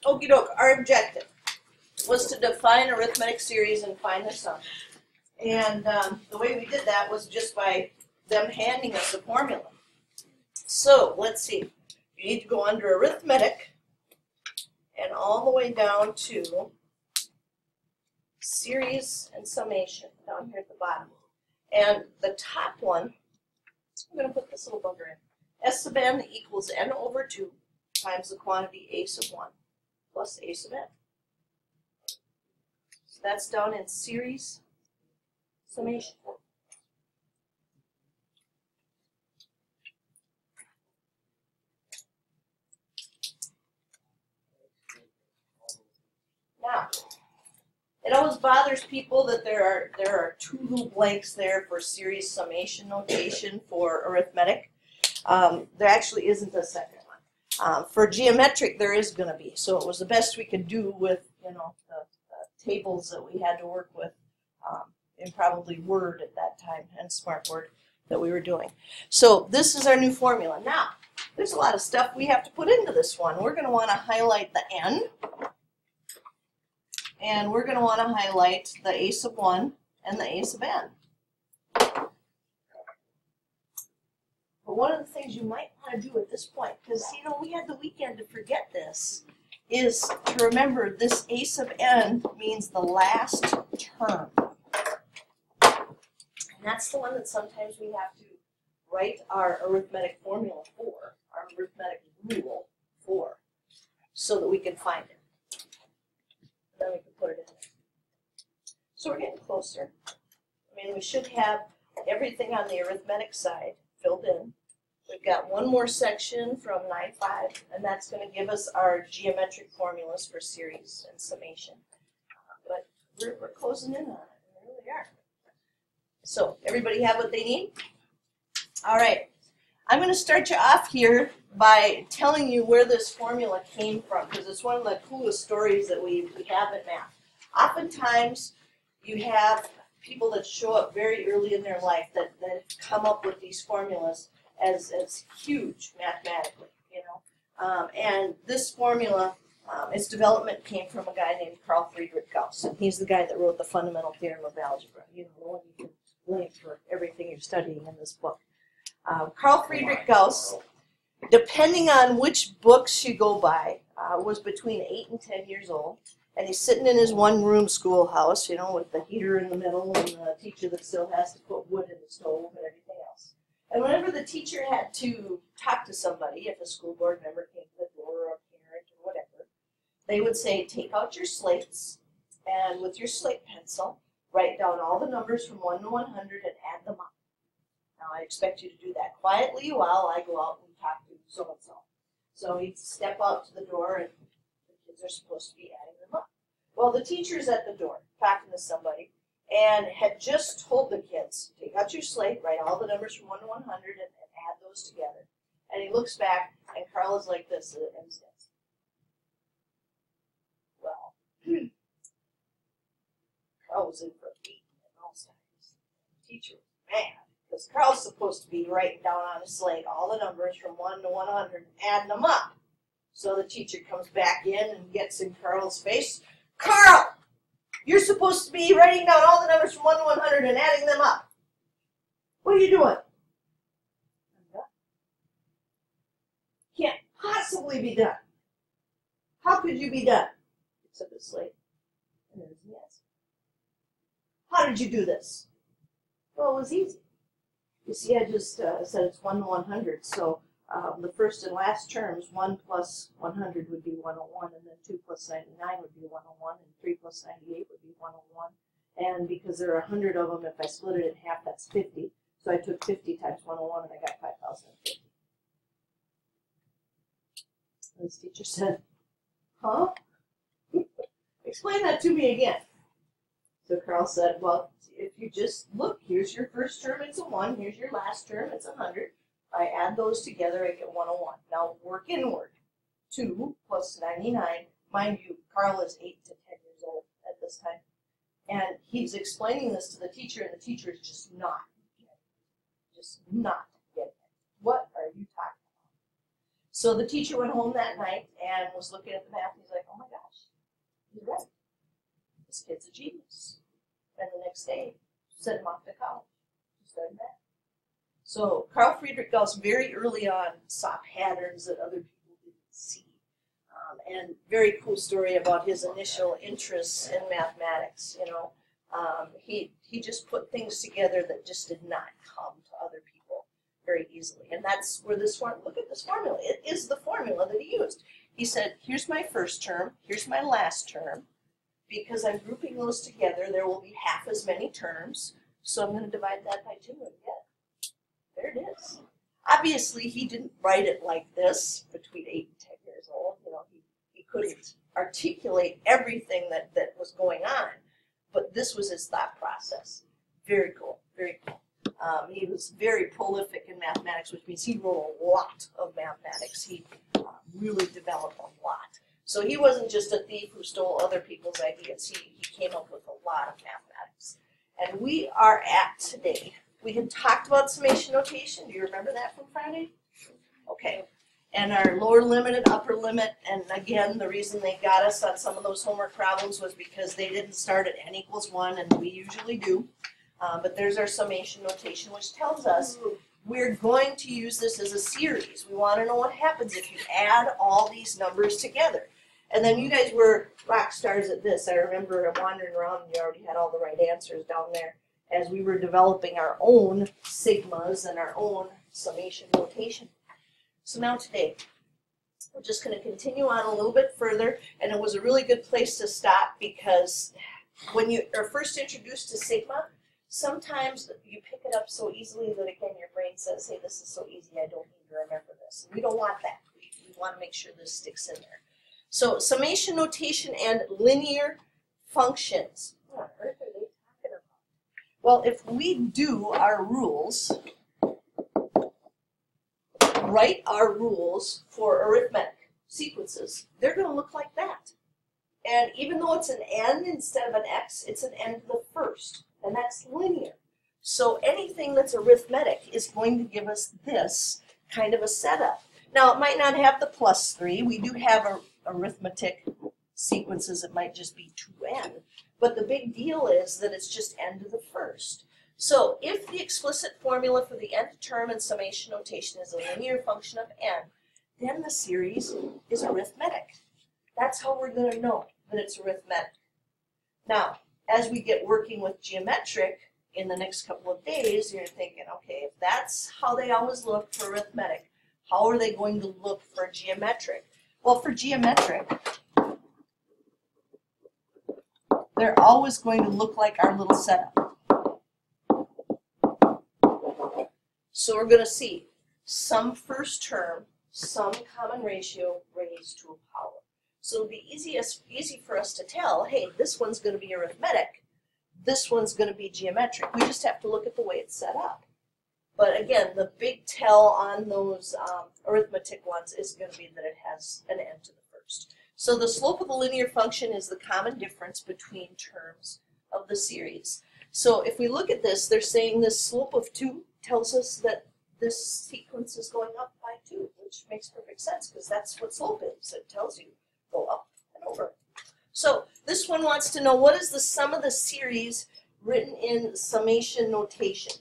Okie doke, our objective was to define arithmetic series and find the sum. And the way we did that was just by them handing us a formula. So let's see. You need to go under arithmetic and all the way down to series and summation down here at the bottom. And the top one, I'm going to put this little bugger in. S sub n equals n over 2 times the quantity a sub 1 plus a sub n. So that's down in series summation. Now, it always bothers people that there are two little blanks there for series summation notation for arithmetic. There actually isn't a second one. For geometric, there is going to be. So it was the best we could do with, you know, the tables that we had to work with in probably Word at that time and SmartWord that we were doing. So this is our new formula. Now, there's a lot of stuff we have to put into this one. We're going to want to highlight the n. And we're going to want to highlight the a sub 1 and the a sub n. But one of the things you might want to do at this point, because, you know, we had the weekend to forget this, is to remember this a sub n means the last term. And that's the one that sometimes we have to write our arithmetic formula for, our arithmetic rule for, so that we can find it. Then we can put it in there. So we're getting closer. I mean, we should have everything on the arithmetic side filled in. We've got one more section from 9.5, and that's going to give us our geometric formulas for series and summation. But we're closing in on it. We really are. So everybody have what they need? All right. I'm going to start you off here by telling you where this formula came from, because it's one of the coolest stories that we have in math. Oftentimes, you have people that show up very early in their life that come up with these formulas as huge mathematically, you know. And this formula, its development came from a guy named Carl Friedrich Gauss, and he's the guy that wrote the fundamental theorem of algebra. You know, the one you can link for everything you're studying in this book. Carl Friedrich Gauss, depending on which books you go by, was between 8 and 10 years old. And he's sitting in his one-room schoolhouse, you know, with the heater in the middle and the teacher that still has to put wood in the stove and everything else. And whenever the teacher had to talk to somebody, if a school board member came to the door or a parent or whatever, they would say, take out your slates and with your slate pencil, write down all the numbers from 1 to 100 and add them up. Now, I expect you to do that quietly while I go out and talk to so-and-so. So he'd step out to the door, and the kids are supposed to be adding them up. Well, the teacher's at the door talking to somebody and had just told the kids, take out your slate, write all the numbers from 1 to 100 and add those together. And he looks back, and Carl is like this and says, well, Carl was in for a beating in those times. The teacher was mad. Because Carl's supposed to be writing down on a slate all the numbers from 1 to 100 and adding them up. So the teacher comes back in and gets in Carl's face. Carl, you're supposed to be writing down all the numbers from 1 to 100 and adding them up. What are you doing? I'm done. Can't possibly be done. How could you be done? Except the slate. And there's the answer. How did you do this? Well, it was easy. You see, I just said it's 1 to 100, so the first and last terms, 1 plus 100 would be 101, and then 2 plus 99 would be 101, and 3 plus 98 would be 101. And because there are 100 of them, if I split it in half, that's 50. So I took 50 times 101, and I got 5,050. And this teacher said, huh? Explain that to me again. So Carl said, well, if you just look, here's your first term, it's a 1. Here's your last term, it's 100. I add those together, I get 101. Now work inward. 2 plus 99. Mind you, Carl is 8 to 10 years old at this time. And he's explaining this to the teacher, and the teacher is just not getting it. Just not getting it. What are you talking about? So the teacher went home that night and was looking at the math, and he's like, oh kid's a genius. And the next day, sent him off to college to study math. So Carl Friedrich Gauss very early on saw patterns that other people didn't see. And very cool story about his initial interests in mathematics, you know. He just put things together that just did not come to other people very easily. And that's where this one, look at this formula. It is the formula that he used. He said, here's my first term, here's my last term. Because I'm grouping those together, there will be half as many terms. So I'm going to divide that by 2 and get. There it is. Obviously, he didn't write it like this between 8 and 10 years old. You know, he couldn't articulate everything that was going on. But this was his thought process. Very cool, very cool. He was very prolific in mathematics, which means he wrote a lot of mathematics. He really developed a lot. So he wasn't just a thief who stole other people's ideas. He came up with a lot of mathematics. And we are at today. We had talked about summation notation. Do you remember that from Friday? Okay. And our lower limit and upper limit, and again, the reason they got us on some of those homework problems was because they didn't start at n equals 1, and we usually do. But there's our summation notation, which tells us we're going to use this as a series. We want to know what happens if you add all these numbers together. And then you guys were rock stars at this. I remember wandering around and you already had all the right answers down there as we were developing our own sigmas and our own summation notation. So now today, we're just going to continue on a little bit further, and it was a really good place to stop because when you are first introduced to sigma, sometimes you pick it up so easily that, again, your brain says, hey, this is so easy, I don't need to remember this. And we don't want that. We want to make sure this sticks in there. So summation notation and linear functions. What on earth are they talking about? Well, if we do our rules, write our rules for arithmetic sequences, they're going to look like that. And even though it's an n instead of an x, it's an n to the first, and that's linear. So anything that's arithmetic is going to give us this kind of a setup. Now, it might not have the +3. We do have arithmetic sequences. It might just be 2n. But the big deal is that it's just n to the first. So if the explicit formula for the nth term in summation notation is a linear function of n, then the series is arithmetic. That's how we're going to know that it's arithmetic. Now, as we get working with geometric in the next couple of days, you're thinking, okay, if that's how they always look for arithmetic, how are they going to look for geometric? Well, for geometric, they're always going to look like our little setup. So we're going to see some first term, some common ratio raised to a power. So it'll be easy for us to tell, hey, this one's going to be arithmetic, this one's going to be geometric. We just have to look at the way it's set up. But again, the big tell on those arithmetic ones is going to be that it has an n to the first. So the slope of the linear function is the common difference between terms of the series. So if we look at this, they're saying this slope of 2 tells us that this sequence is going up by 2, which makes perfect sense because that's what slope is. It tells you go up and over. So this one wants to know what is the sum of the series written in summation notation.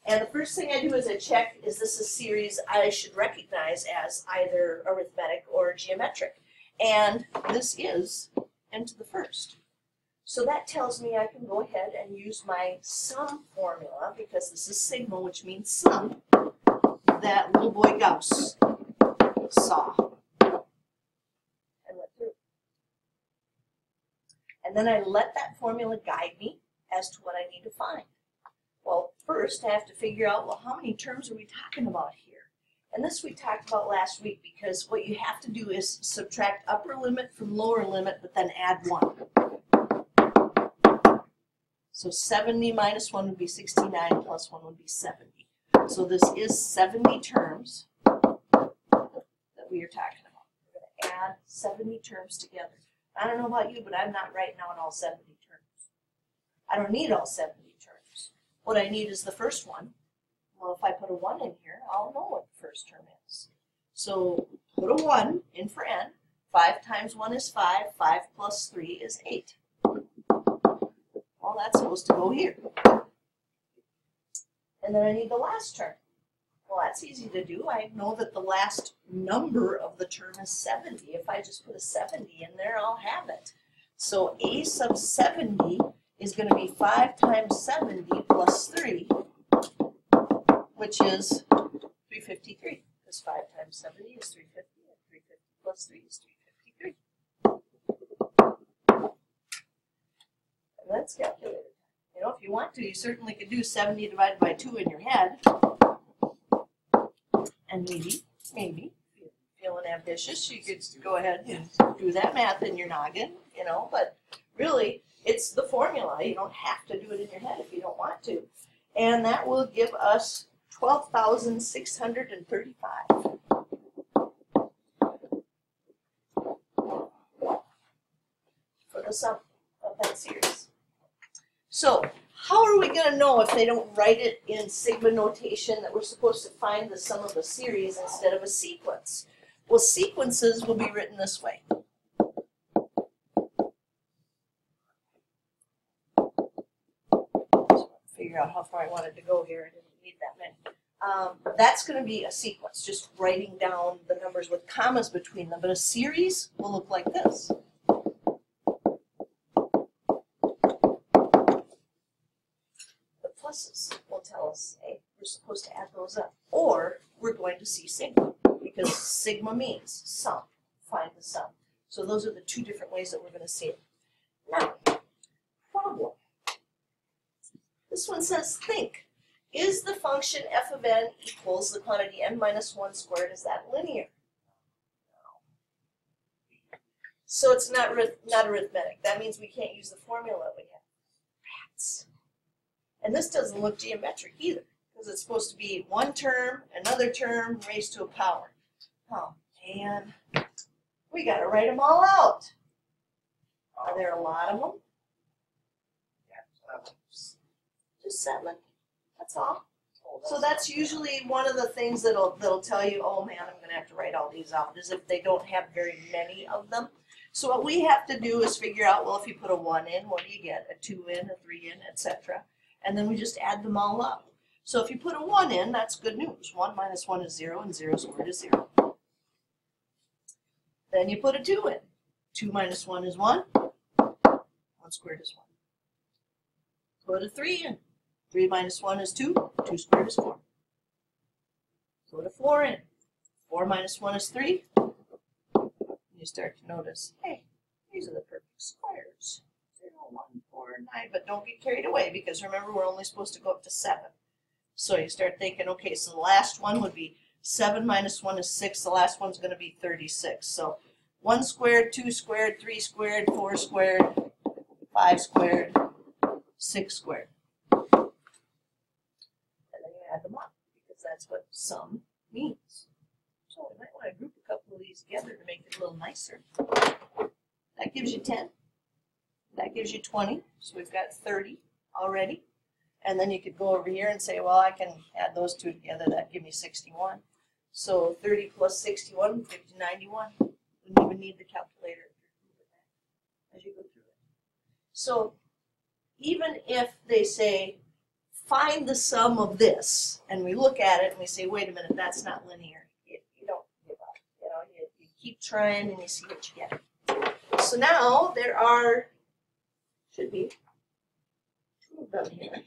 And the first thing I do is I check, is this a series I should recognize as either arithmetic or geometric? And this is n to the first. So that tells me I can go ahead and use my sum formula, because this is sigma, which means sum, that little boy Gauss saw and went through. And then I let that formula guide me as to what I need to find. Well, first I have to figure out, well, how many terms are we talking about here? And this we talked about last week, because what you have to do is subtract upper limit from lower limit, but then add 1. So 70 minus 1 would be 69, plus 1 would be 70. So this is 70 terms that we are talking about. We're going to add 70 terms together. I don't know about you, but I'm not writing out all 70 terms. I don't need all 70 terms. What I need is the first one. Well, if I put a 1 in here, I'll know what the first term is. So put a 1 in for n. 5 times 1 is 5. 5 plus 3 is 8. Well, that's supposed to go here. And then I need the last term. Well, that's easy to do. I know that the last number of the term is 70. If I just put a 70 in there, I'll have it. So a sub 70 is going to be 5 times 70 plus 3, which is 353. Because 5 times 70 is 350, and 350 plus 3 is 353. And that's calculated. You know, if you want to, you certainly could do 70 divided by 2 in your head. And maybe, if you're feeling ambitious, you could go ahead and do that math in your noggin, you know, but really, it's the formula. You don't have to do it in your head if you don't want to. And that will give us 12,635. For the sum of that series. So, how are we going to know if they don't write it in sigma notation that we're supposed to find the sum of a series instead of a sequence? Well, sequences will be written this way. Figure out how far I wanted to go here. I didn't need that many. That's going to be a sequence, just writing down the numbers with commas between them. But a series will look like this. Pluses will tell us, hey, we're supposed to add those up. Or we're going to see sigma, because sigma means sum. Find the sum. So those are the two different ways that we're going to see it. Now, problem. This one says, think. Is the function f of n equals the quantity n minus 1 squared, is that linear? No. So it's not arithmetic. That means we can't use the formula we have. Rats. And this doesn't look geometric either, because it's supposed to be one term, another term, raised to a power. Oh, man. We got to write them all out. Are there a lot of them? Yeah, just 7. That's all. So that's usually one of the things that'll tell you, oh man, I'm going to have to write all these out, is if they don't have very many of them. So what we have to do is figure out, well, if you put a 1 in, what do you get? A 2 in, a 3 in, etc. And then we just add them all up. So if you put a 1 in, that's good news. 1 minus 1 is 0, and 0 squared is 0. Then you put a 2 in. 2 minus 1 is 1. 1 squared is 1. Put a 3 in. 3 minus 1 is 2. 2 squared is 4. Put a 4 in. 4 minus 1 is 3. And you start to notice, hey, these are the perfect squares. 0, 1, 4, 9. But don't get carried away, because remember, we're only supposed to go up to 7. So you start thinking, okay, so the last one would be 7 minus 1 is 6. The last one's going to be 36. So 1 squared, 2 squared, 3 squared, 4 squared, 5 squared, 6 squared. And then you add them up, because that's what sum means. So we might want to group a couple of these together to make it a little nicer. That gives you 10. That gives you 20. So we've got 30 already. And then you could go over here and say, well, I can add those two together. That gives me 61. So 30 plus 61 gives you 91. You wouldn't even need the calculator as you go through it. So even if they say, find the sum of this, and we look at it and we say, wait a minute, that's not linear. You don't give up. You know, you keep trying and you see what you get. So now there are, should be, 2 of them here.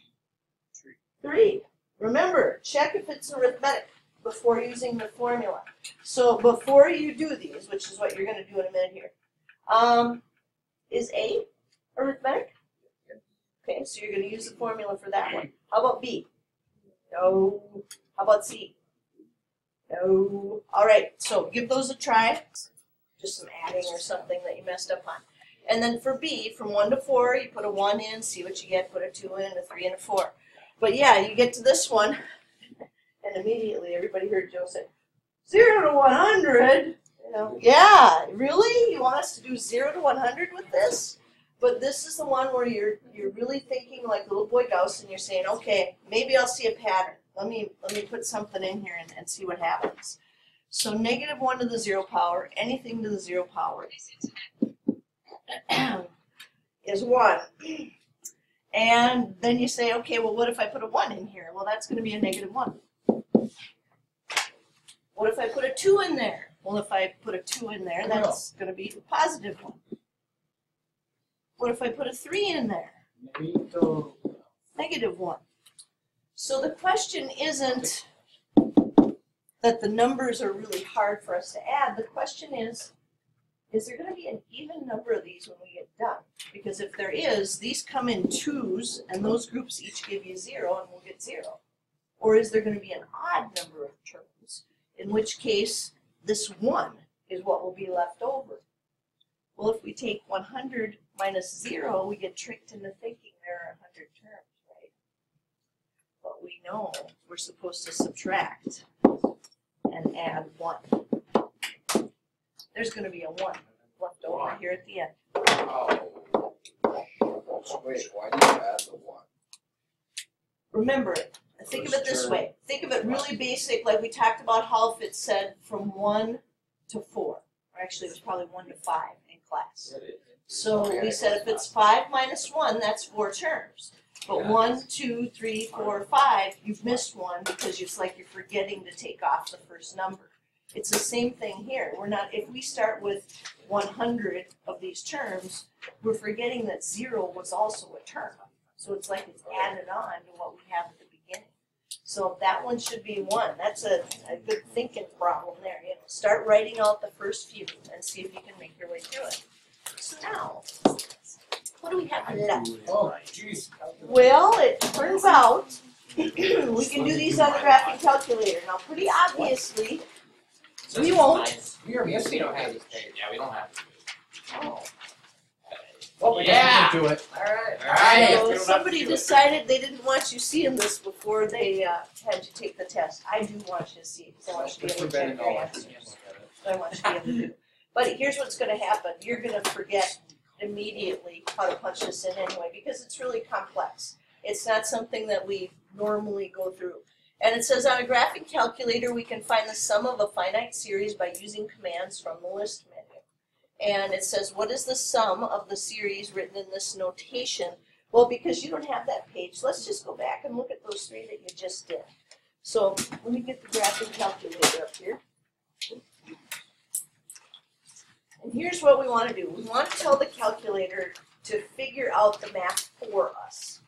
3. Remember, check if it's arithmetic before using the formula. So before you do these, which is what you're going to do in a minute here, is A arithmetic? Okay, so you're going to use the formula for that one. How about B? No. How about C? No. All right, so give those a try. Just some adding or something that you messed up on. And then for B, from 1 to 4, you put a 1 in, see what you get, put a 2 in, a 3, and a 4. But yeah, you get to this one, and immediately everybody heard Joe say, 0 to 100? You know, yeah, really? You want us to do 0 to 100 with this? But this is the one where you're really thinking like little boy Gauss, and you're saying, okay, maybe I'll see a pattern. Let me put something in here and see what happens. So negative 1 to the 0 power, anything to the 0 power, is 1. And then you say, okay, well, what if I put a 1 in here? Well, that's going to be a negative 1. What if I put a 2 in there? Well, if I put a 2 in there, that's going to be a positive 1. What if I put a 3 in there? Negative 1. So the question isn't that the numbers are really hard for us to add. The question is there going to be an even number of these when we get done? Because if there is, these come in 2s, and those groups each give you 0, and we'll get 0. Or is there going to be an odd number of terms, in which case this 1 is what will be left over? Well, if we take 100 minus 0, we get tricked into thinking there are 100 terms, right? But we know we're supposed to subtract and add 1. There's going to be a 1 left over here at the end. Oh. Wait, why do you add the 1? Remember, think of it this way. Think of it really basic, like we talked about how if it said from 1 to 4. Or actually, it was probably 1 to 5 in class. So we said if it's 5 minus 1, that's 4 terms. But 1, 2, 3, 4, 5, you've missed 1 because it's like you're forgetting to take off the first number. It's the same thing here. We're not, if we start with 100 of these terms, we're forgetting that 0 was also a term. So it's like it's added on to what we have at the beginning. So that one should be 1. That's a good thinking problem there. You know, start writing out the first few and see if you can make your way through it. So now, what do we have left? Oh, jeez. Well, it turns out we can do these on the graphing calculator. Now, pretty obviously, we won't. Yes, we don't have this page. Yeah, we don't have to. Oh. Well, we Yeah. do it. Alright. So somebody decided they didn't want you seeing this before they had you take the test. I do want you to see it because I want you to be able to check your answers. I want you to be able to do it. But here's what's going to happen. You're going to forget immediately how to punch this in anyway because it's really complex. It's not something that we normally go through. And it says on a graphing calculator we can find the sum of a finite series by using commands from the list menu. And it says, what is the sum of the series written in this notation? Well, because you don't have that page, let's just go back and look at those 3 that you just did. So let me get the graphing calculator up here. And here's what we want to do. We want to tell the calculator to figure out the math for us.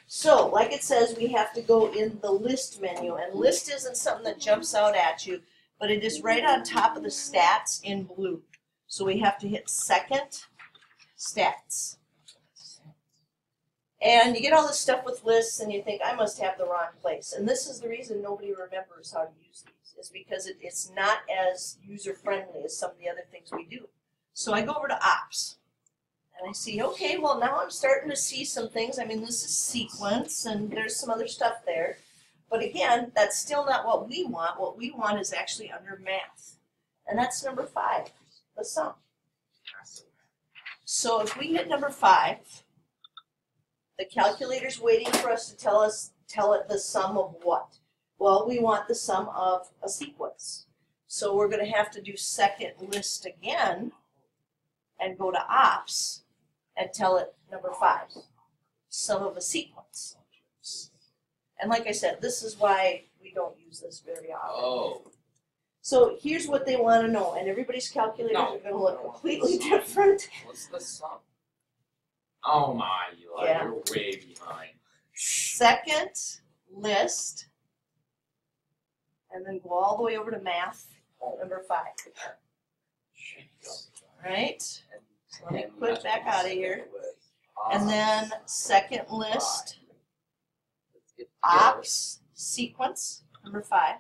So, like it says, we have to go in the list menu. And list isn't something that jumps out at you, but it is right on top of the stats in blue. So we have to hit second, stats. And you get all this stuff with lists and you think, I must have the wrong place. And this is the reason nobody remembers how to use these, is because it's not as user-friendly as some of the other things we do. So I go over to ops. And I see, okay, well now I'm starting to see some things. I mean, this is sequence and there's some other stuff there. But again, that's still not what we want. What we want is actually under math. And that's number 5. The sum. So if we hit number 5, the calculator's waiting for us to tell it the sum of what? Well, we want the sum of a sequence. So we're going to have to do second list again and go to ops and tell it number 5, sum of a sequence. And like I said, this is why we don't use this very often. Oh. So here's what they want to know, and everybody's calculators are going to look completely different. What's the sum? Oh my, Eli, Yeah. you're way behind. Second list, and then go all the way over to math, number 5. Right? So let me put it back out of here. And then second list, ops, sequence, number 5.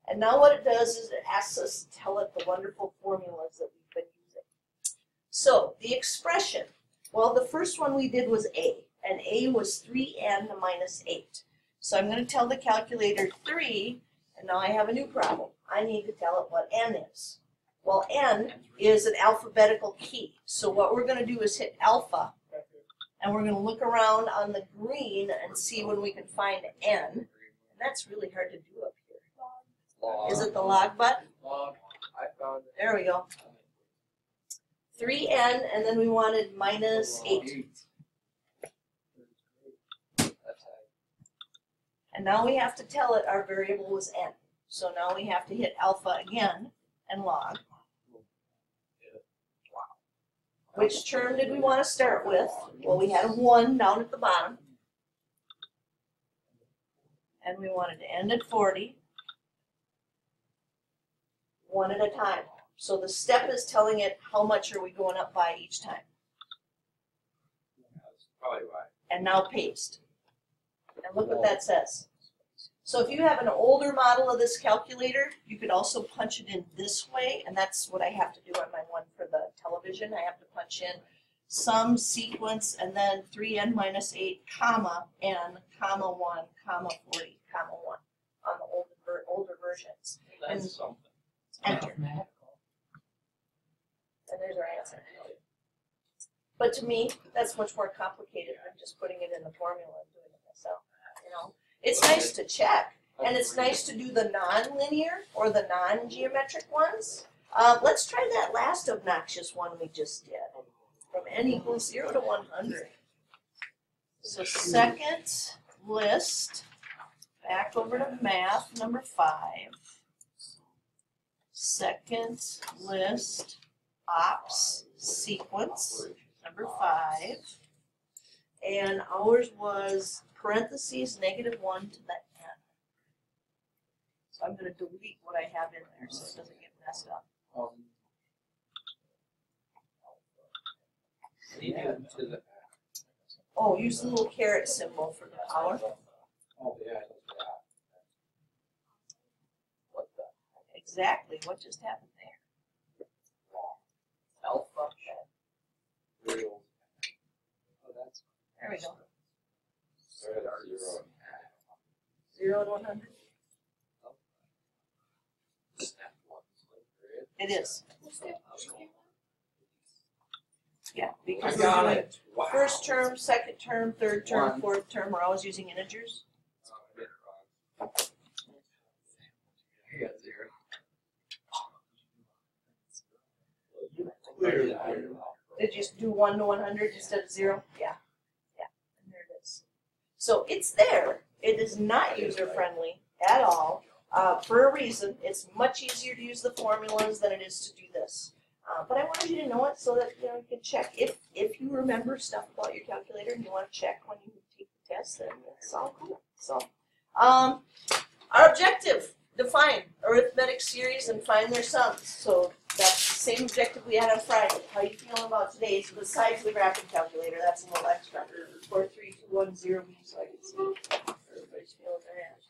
And now what it does is it asks us to tell it the wonderful formulas that we've been using. So the expression, well, the first one we did was A, and A was 3n minus 8. So I'm going to tell the calculator 3, and now I have a new problem. I need to tell it what n is. Well, n is an alphabetical key. So what we're going to do is hit alpha, and we're going to look around on the green and see when we can find n. And that's really hard to do up here. Is it the log button? I found it. There we go. 3n, and then we wanted minus 8. And now we have to tell it our variable was n. So now we have to hit alpha again and log. Which term did we want to start with? Well, we had a 1 down at the bottom. And we wanted to end at 40. One at a time. So the step is telling it how much are we going up by each time. That's probably right. And now paste. And look what that says. So if you have an older model of this calculator, you could also punch it in this way, and that's what I have to do on my one for the television. I have to punch in sum, sequence, and then 3n minus 8, comma, n, comma 1, comma 40, comma 1 on the older versions. That's And something. enter. And there's our answer. But to me, that's much more complicated than just putting it in the formula and doing it myself. You know, it's nice to check, and it's nice to do the non-linear or the non-geometric ones. Let's try that last obnoxious one we just did, from n equals 0 to 100. So second list, back over to math, number 5. Second list, ops, sequence, number 5. And ours was parentheses -1 to the n. So I'm going to delete what I have in there so it doesn't get messed up. Oh, use the little caret symbol for the power. Oh, yeah. What the? Exactly, what just happened there? Alpha? Real. Oh, that's. There we go. Sorry, that's 0. 0 to 100. It is. Yeah, I because got we're doing it. Wow. first term, second term, third term, One. fourth term. We're always using integers. I got 0. Did you do 1 to 100 instead of 0? Yeah. Yeah. And there it is. So it's there. It is not user friendly at all. For a reason. It's much easier to use the formulas than it is to do this. But I wanted you to know it so that you can check if you remember stuff about your calculator and you want to check when you take the test. Then it's all cool. So, our objective: define arithmetic series and find their sums. So that's the same objective we had on Friday. How you feeling about today? So besides the graphing calculator, that's a little extra. 4, 3, 2, 1, 0. So I can see everybody's feeling their hands.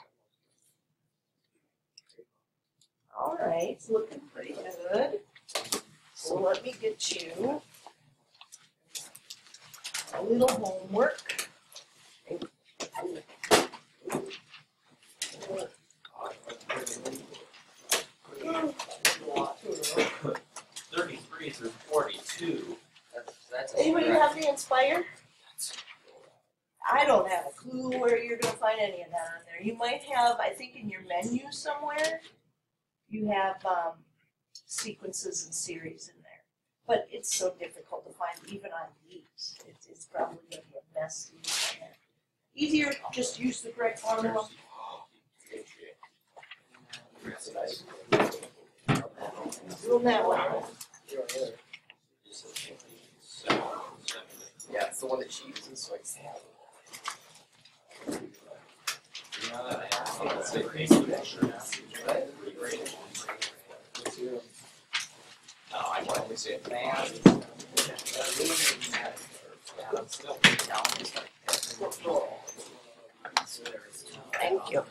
All right, it's looking pretty good. So let me get you a little homework. 33 through 42. That's Anybody have the Inspire? I don't have a clue where you're going to find any of that on there. You might have, I think, in your menu somewhere, you have sequences and series in there. But it's so difficult to find even on these. It's probably going to be a mess to use on there. Easier, just use the correct formula. Doing that one. Yeah, it's the one that she uses, so I can have No, I can only say it. Thank you.